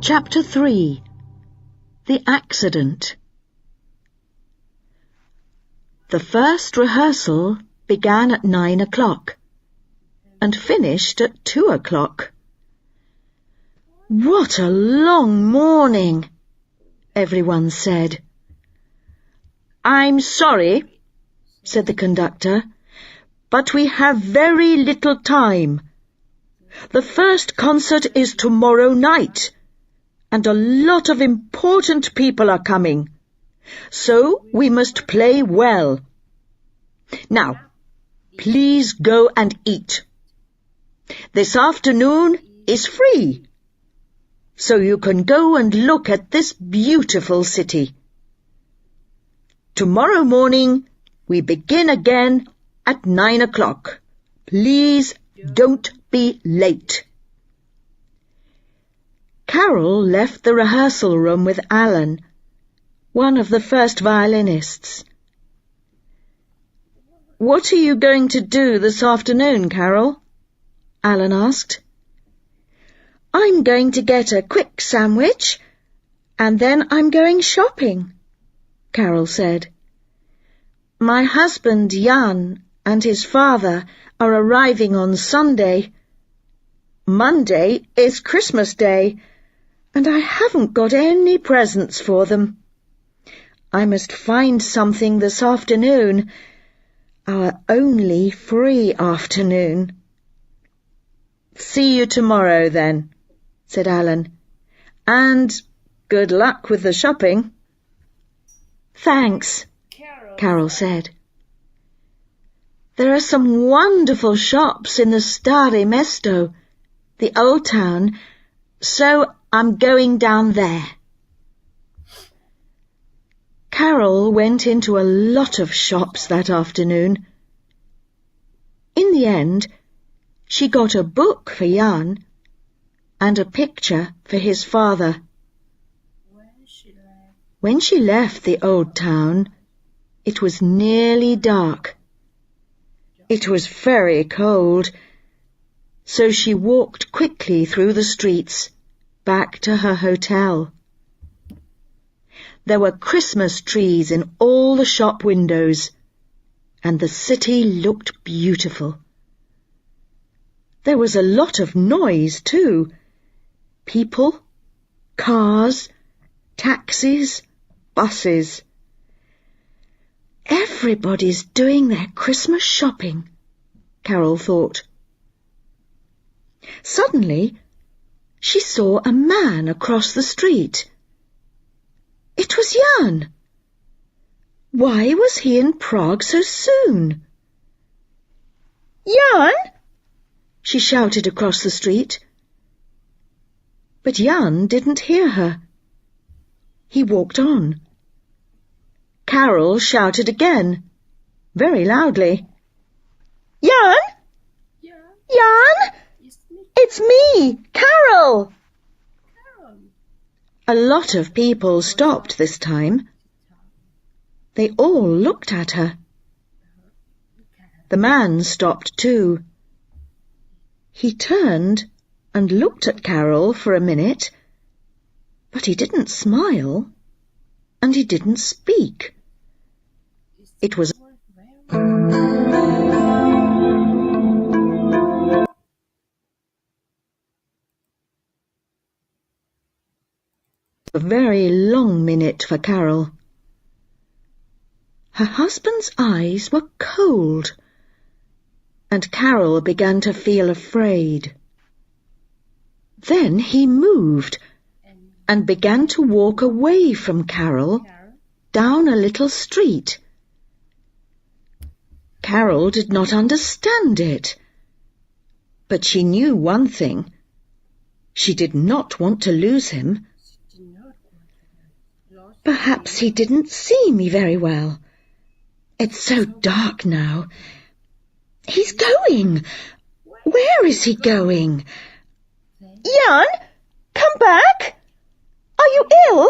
Chapter 3. The Accident. The first rehearsal began at 9 o'clock and finished at 2 o'clock. "What a long morning," everyone said. "I'm sorry," said the conductor, "but we have very little time. The first concert is tomorrow night, and a lot of important people are coming, so we must play well. Now, please go and eat. This afternoon is free, so you can go and look at this beautiful city. Tomorrow morning we begin again at 9 o'clock. Please don't be late." Carol left the rehearsal room with Alan, one of the first violinists. "What are you going to do this afternoon, Carol?" Alan asked. "I'm going to get a quick sandwich, and then I'm going shopping," Carol said. "My husband Jan and his father are arriving on Sunday. Monday is Christmas Day, and I haven't got any presents for them. I must find something this afternoon, our only free afternoon." "See you tomorrow, then," said Alan, "and good luck with the shopping." "Thanks," Carol said. "There are some wonderful shops in the Stare Mesto, the old town, so I'm going down there." Carol went into a lot of shops that afternoon. In the end, she got a book for Jan and a picture for his father. When she left the old town, it was nearly dark. It was very cold, so she walked quickly through the streets back to her hotel. There were Christmas trees in all the shop windows, and the city looked beautiful. There was a lot of noise, too. People, cars, taxis, buses. "Everybody's doing their Christmas shopping," Carol thought. Suddenly, she saw a man across the street. It was Jan. Why was he in Prague so soon? "Jan!" she shouted across the street. But Jan didn't hear her. He walked on. Carol shouted again, very loudly. "Jan! Jan! It's me, Carol!" A lot of people stopped this time. They all looked at her. The man stopped too. He turned and looked at Carol for a minute, but he didn't smile, and he didn't speak. It was a very long minute for Carol. Her husband's eyes were cold, and Carol began to feel afraid. Then he moved and began to walk away from Carol down a little street. Carol did not understand it, but she knew one thing. She did not want to lose him. "Perhaps he didn't see me very well. It's so dark now. He's going. Where is he going? Jan, come back! Are you ill?"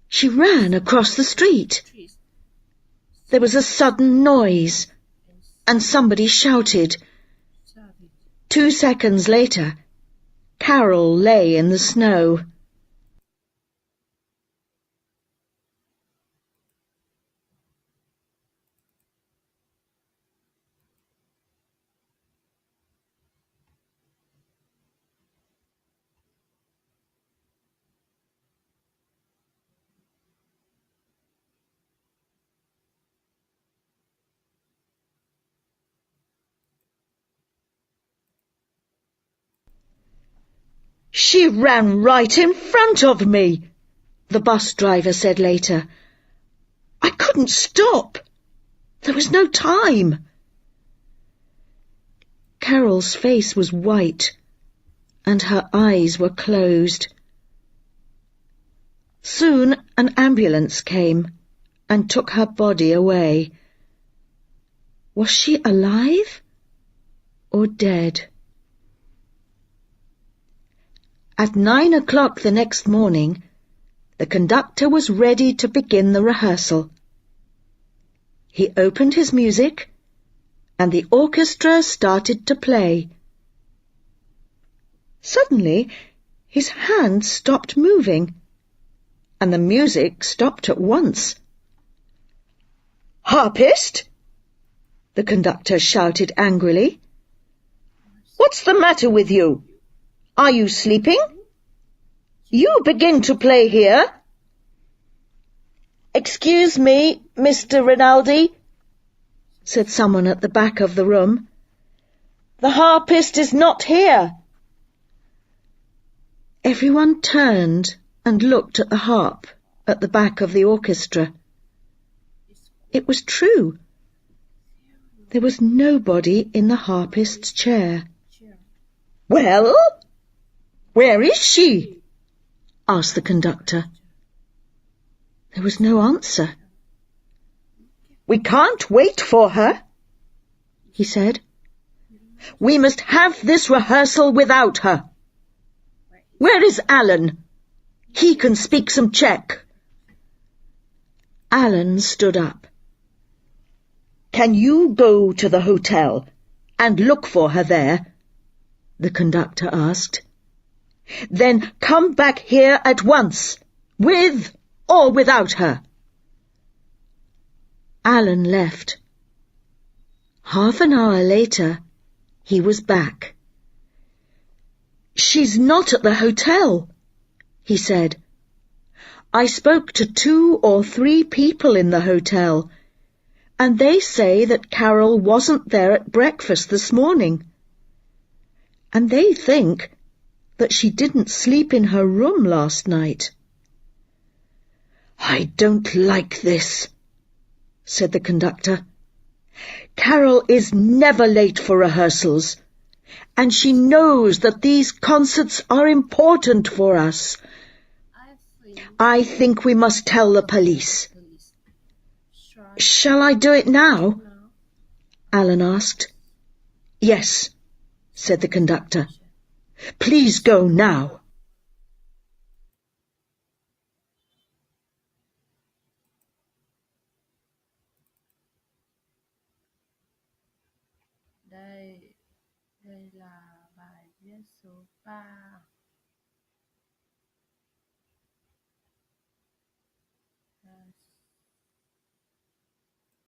She ran across the street. There was a sudden noise, and somebody shouted. 2 seconds later, Carol lay in the snow. "She ran right in front of me," the bus driver said later. "I couldn't stop. There was no time." Carol's face was white, and her eyes were closed. Soon an ambulance came and took her body away. Was she alive or dead? At 9 o'clock the next morning, the conductor was ready to begin the rehearsal. He opened his music, and the orchestra started to play. Suddenly, his hand stopped moving, and the music stopped at once. "Harpist!" the conductor shouted angrily. "What's the matter with you? Are you sleeping? You begin to play here." "Excuse me, Mr. Rinaldi," said someone at the back of the room. "The harpist is not here." Everyone turned and looked at the harp at the back of the orchestra. It was true. There was nobody in the harpist's chair. "Well, where is she?" asked the conductor. There was no answer. "We can't wait for her," he said. "We must have this rehearsal without her. Where is Alan? He can speak some Czech." Alan stood up. "Can you go to the hotel and look for her there?" the conductor asked. "Then come back here at once, with or without her." Alan left. Half an hour later, he was back. "She's not at the hotel," he said. "I spoke to 2 or 3 people in the hotel, and they say that Carol wasn't there at breakfast this morning. And they think that she didn't sleep in her room last night." "I don't like this," said the conductor. "Carol is never late for rehearsals, and she knows that these concerts are important for us. I think we must tell the police." "Shall I do it now?" Alan asked. "Yes," said the conductor. "Please go now." Đây đây là bài viết số 3.